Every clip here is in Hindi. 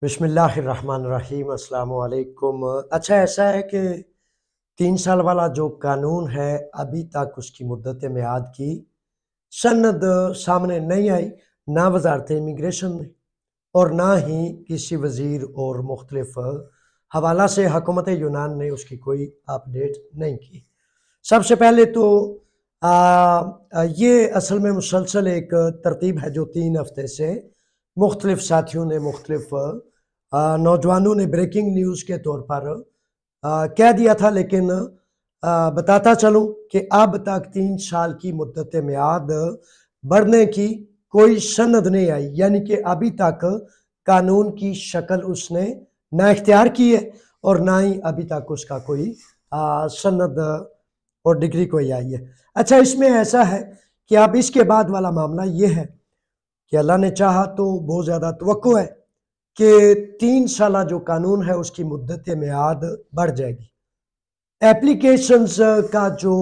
बिस्मिल्लाहिर्रहमानिर्रहीम अस्सलाम वालेकुम। अच्छा ऐसा है कि 3 साल वाला जो कानून है अभी तक उसकी मुद्दत मियाद की सनद सामने नहीं आई, ना वजारत इमिग्रेशन ने और ना ही किसी वजीर और मुख्तलिफ हवाला से हुकूमत यूनान ने उसकी कोई अपडेट नहीं की। सबसे पहले तो ये असल में मुसलसल एक तरतीब है जो 3 हफ्ते से मुख्तलिफ साथियों ने मुख्तलिफ नौजवानों ने ब्रेकिंग न्यूज़ के तौर पर कह दिया था, लेकिन बताता चलूं कि अब तक 3 साल की मुद्दत मियाद बढ़ने की कोई सनद नहीं आई, यानी कि अभी तक कानून की शक्ल उसने ना इख्तियार की है और ना ही अभी तक उसका कोई सनद और डिग्री कोई आई है। अच्छा, इसमें ऐसा है कि अब इसके बाद वाला मामला ये है कि अल्लाह ने चाहा तो बहुत ज़्यादा तवक्को है कि 3 साल जो कानून है उसकी मुद्दत मियाद बढ़ जाएगी। एप्लीकेशंस का जो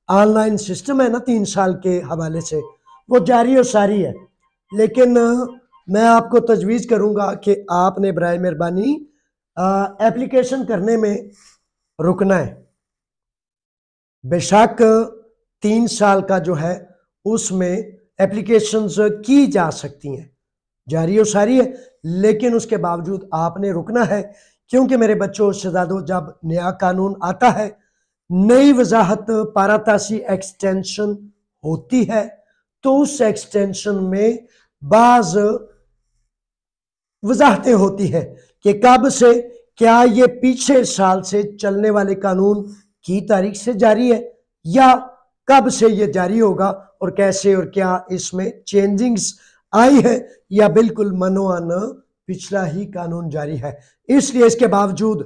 ऑनलाइन सिस्टम है ना 3 साल के हवाले से, वो जारी और सारी है, लेकिन मैं आपको तजवीज़ करूँगा कि आपने बराए मेहरबानी एप्लीकेशन करने में रुकना है। बेशक 3 साल का जो है उसमें एप्लीकेशंस की जा सकती हैं, जारी और सारी है, लेकिन उसके बावजूद आपने रुकना है, क्योंकि मेरे बच्चों शहजादों जब नया कानून आता है, नई वजाहत पारातासी एक्सटेंशन होती है, तो उस एक्सटेंशन में बाज वजाहतें होती है कि कब से, क्या ये पीछे साल से चलने वाले कानून की तारीख से जारी है या कब से ये जारी होगा और कैसे और क्या इसमें चेंजिंग्स आई है या बिल्कुल मनोअन पिछला ही कानून जारी है। इसलिए इसके बावजूद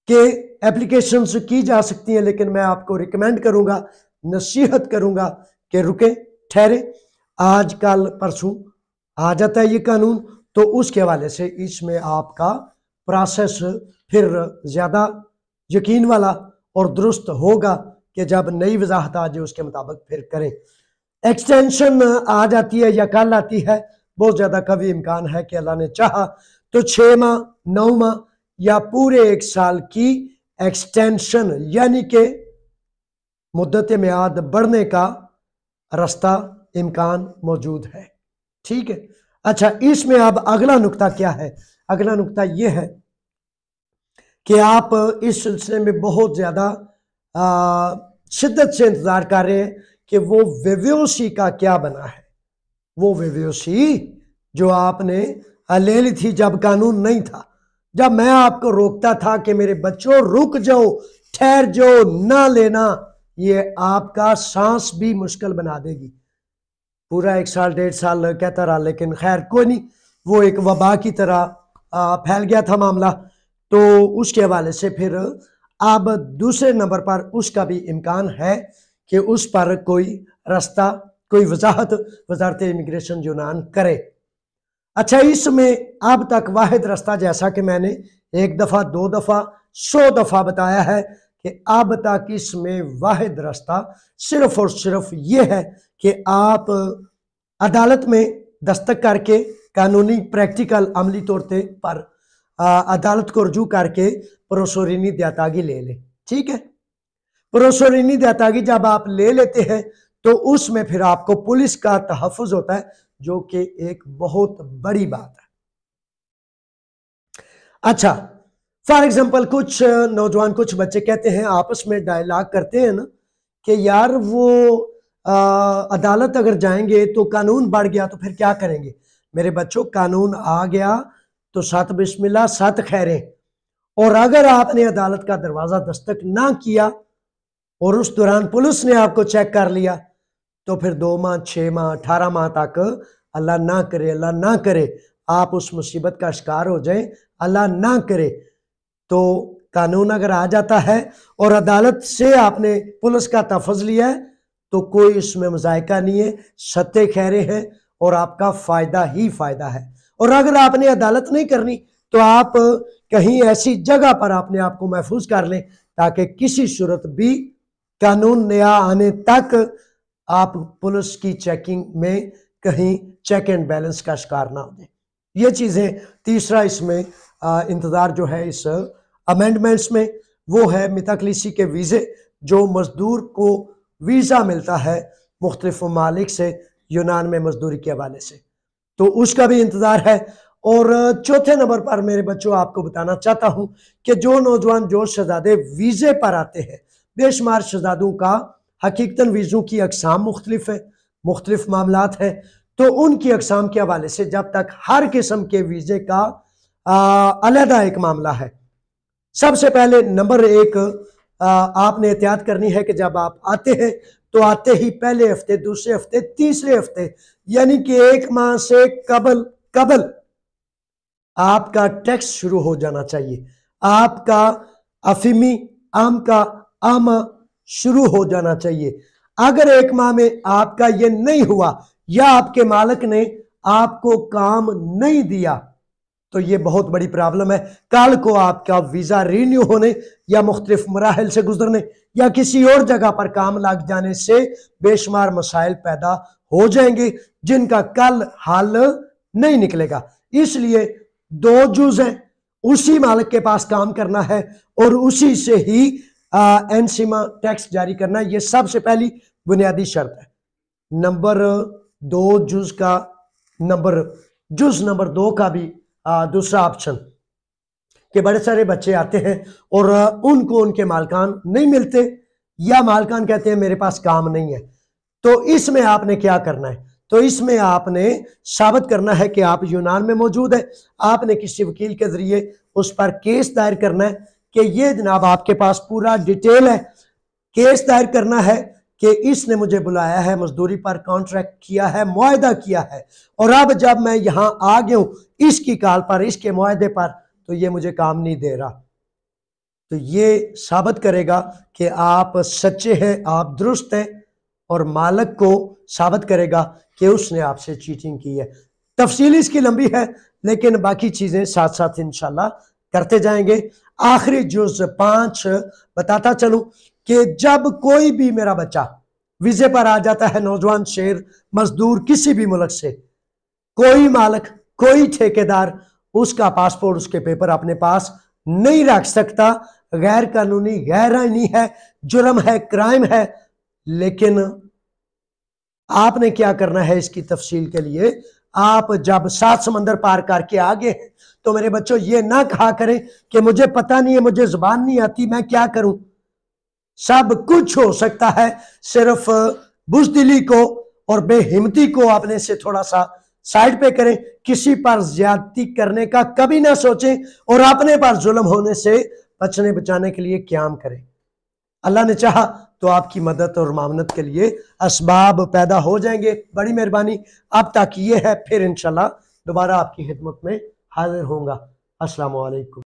कि एप्लीकेशंस की जा सकती हैं, लेकिन मैं आपको रिकमेंड करूंगा, नसीहत करूंगा कि रुके, ठहरे। आज कल परसों आ जाता है ये कानून, तो उसके हवाले से इसमें आपका प्रोसेस फिर ज़्यादा यकीन वाला और दुरुस्त होगा कि जब नई वजाहत आ जाए उसके मुताबिक फिर करें। एक्सटेंशन आ जाती है या कल आती है, बहुत ज़्यादा कभी इम्कान है कि अल्लाह ने चाहा तो 6 माह 9 माह या पूरे 1 साल की एक्सटेंशन यानी कि मुद्दत मियाद बढ़ने का रास्ता इम्कान मौजूद है। ठीक है। अच्छा, इसमें अब अगला नुक्ता क्या है? अगला नुक्ता यह है कि आप इस सिलसिले में बहुत ज़्यादा शिद्दत से इंतज़ार कर रहे हैं कि वो वेव्योसी का क्या बना है। वो वेव्योसी जो आपने ले ली थी जब कानून नहीं था, जब मैं आपको रोकता था कि मेरे बच्चों रुक जाओ, ठहर जाओ, ना लेना, ये आपका सांस भी मुश्किल बना देगी। पूरा 1 साल 1.5 साल कहता रहा, लेकिन खैर कोई नहीं, वो एक वबा की तरह फैल गया था मामला, तो उसके हवाले से फिर अब दूसरे नंबर पर उसका भी इम्कान है कि उस पर कोई रास्ता, कोई वजाहत वजारत इमिग्रेशन यूनान करे। अच्छा, इसमें अब तक वाहिद रास्ता, जैसा कि मैंने 1 दफ़ा 2 दफ़ा 100 दफ़ा बताया है कि अब तक इसमें वाहिद रास्ता सिर्फ और सिर्फ ये है कि आप अदालत में दस्तक करके कानूनी प्रैक्टिकल अमली तौर पर अदालत को रुजू करके प्रोसोरिनी दयातागी ले लें। ठीक है। प्रोसोरिनी दयातागी जब आप ले लेते हैं तो उसमें फिर आपको पुलिस का तहफ़्फ़ुज़ होता है, जो कि एक बहुत बड़ी बात है। अच्छा, फॉर एग्जाम्पल कुछ नौजवान, कुछ बच्चे कहते हैं, आपस में डायलॉग करते हैं ना कि यार वो अदालत अगर जाएंगे तो कानून बढ़ गया तो फिर क्या करेंगे। मेरे बच्चों, कानून आ गया तो 7 बिस्मिल्लाह 7 खैरें, और अगर आपने अदालत का दरवाज़ा दस्तक ना किया और उस दौरान पुलिस ने आपको चेक कर लिया, तो फिर 2 माह 6 माह 18 माह तक, अल्लाह ना करे, अल्लाह ना करे आप उस मुसीबत का शिकार हो जाए, अल्लाह ना करे, तो कानून अगर आ जाता है और अदालत से आपने पुलिस का तहफ़्फ़ुज़ लिया है तो कोई इसमें मज़ायका नहीं है, सत्ते खैरे हैं और आपका फ़ायदा ही फ़ायदा है। और अगर आपने अदालत नहीं करनी तो आप कहीं ऐसी जगह पर अपने आप को महफूज कर लें ताकि किसी सूरत भी कानून नया आने तक आप पुलिस की चेकिंग में कहीं चेक एंड बैलेंस का शिकार ना हो जाए। ये चीज़ें। तीसरा इसमें इंतज़ार जो है इस अमेंडमेंट्स में वो है मिताकलीसी के वीज़े, जो मज़दूर को वीज़ा मिलता है मुख्तलिफ ममालिक से यूनान में मजदूरी के हवाले से, तो उसका भी इंतज़ार है। और चौथे नंबर पर मेरे बच्चों आपको बताना चाहता हूं कि जो नौजवान जो शहजादे वीज़े पर आते हैं, बेशुमार शहजादों का हकीकतन वीज़ों की अकसाम मुख्तलिफ है, मुख्तलिफ मामलात हैं, तो उनकी अकसाम के हवाले से जब तक हर किस्म के वीज़े का अलहदा एक मामला है। सबसे पहले नंबर एक, आपने एहतियात करनी है कि जब आप आते हैं तो आते ही पहले हफ्ते, दूसरे हफ्ते, तीसरे हफ्ते, यानी कि 1 माह से कबल आपका टैक्स शुरू हो जाना चाहिए। आपका अफीमी आम का आमा शुरू हो जाना चाहिए। अगर 1 माह में आपका ये नहीं हुआ या आपके मालिक ने आपको काम नहीं दिया तो ये बहुत बड़ी प्रॉब्लम है। कल को आपका वीज़ा रीन्यू होने या मुख्तलिफ मराहल से गुजरने या किसी और जगह पर काम लग जाने से बेशुमार मसाइल पैदा हो जाएंगे जिनका कल हल नहीं निकलेगा। इसलिए 2 जुज हैं, उसी मालिक के पास काम करना है और उसी से ही एनसीमा टैक्स जारी करना है। ये सबसे पहली बुनियादी शर्त है। नंबर 2 जुज का जुज नंबर 2 का भी दूसरा ऑप्शन कि बड़े सारे बच्चे आते हैं और उनको उनके मालकान नहीं मिलते या मालकान कहते हैं मेरे पास काम नहीं है, तो इसमें आपने क्या करना है? तो इसमें आपने साबित करना है कि आप यूनान में मौजूद है। आपने किसी वकील के जरिए उस पर केस दायर करना है कि ये जनाब आपके पास पूरा डिटेल है। केस दायर करना है कि इसने मुझे बुलाया है, मजदूरी पर कॉन्ट्रैक्ट किया है, मुआहदा किया है, और अब जब मैं यहां आ गया हूं इसकी कॉल पर, इसके मुआहदे पर, तो ये मुझे काम नहीं दे रहा। तो ये साबित करेगा कि आप सच्चे हैं, आप दुरुस्त हैं, और मालिक को साबित करेगा कि उसने आपसे चीटिंग की है। तफसील इसकी लंबी है लेकिन बाकी चीजें साथ साथ इंशाल्लाह करते जाएंगे। आखिरी जुज 5 बताता चलूं कि जब कोई भी मेरा बच्चा वीजे पर आ जाता है, नौजवान शेर मजदूर किसी भी मुल्क से, कोई मालिक, कोई ठेकेदार उसका पासपोर्ट, उसके पेपर अपने पास नहीं रख सकता। गैर कानूनी, गैर आईनी है, जुर्म है, क्राइम है। लेकिन आपने क्या करना है इसकी तफसील के लिए, आप जब 7 समंदर पार करके आ गए तो मेरे बच्चों ये ना कहा करें कि मुझे पता नहीं है, मुझे जुबान नहीं आती, मैं क्या करूं। सब कुछ हो सकता है, सिर्फ बुज़दिली को और बेहिम्मती को अपने से थोड़ा सा साइड पे करें। किसी पर ज्यादती करने का कभी ना सोचें और अपने पर जुल्म होने से बचने बचाने के लिए क़याम करें। अल्लाह ने चाहा तो आपकी मदद और मामनत के लिए असबाब पैदा हो जाएंगे। बड़ी मेहरबानी। अब तक ये है, फिर इंशाल्लाह दोबारा आपकी खिदमत में हाजिर होऊंगा। अस्सलाम वालेकुम।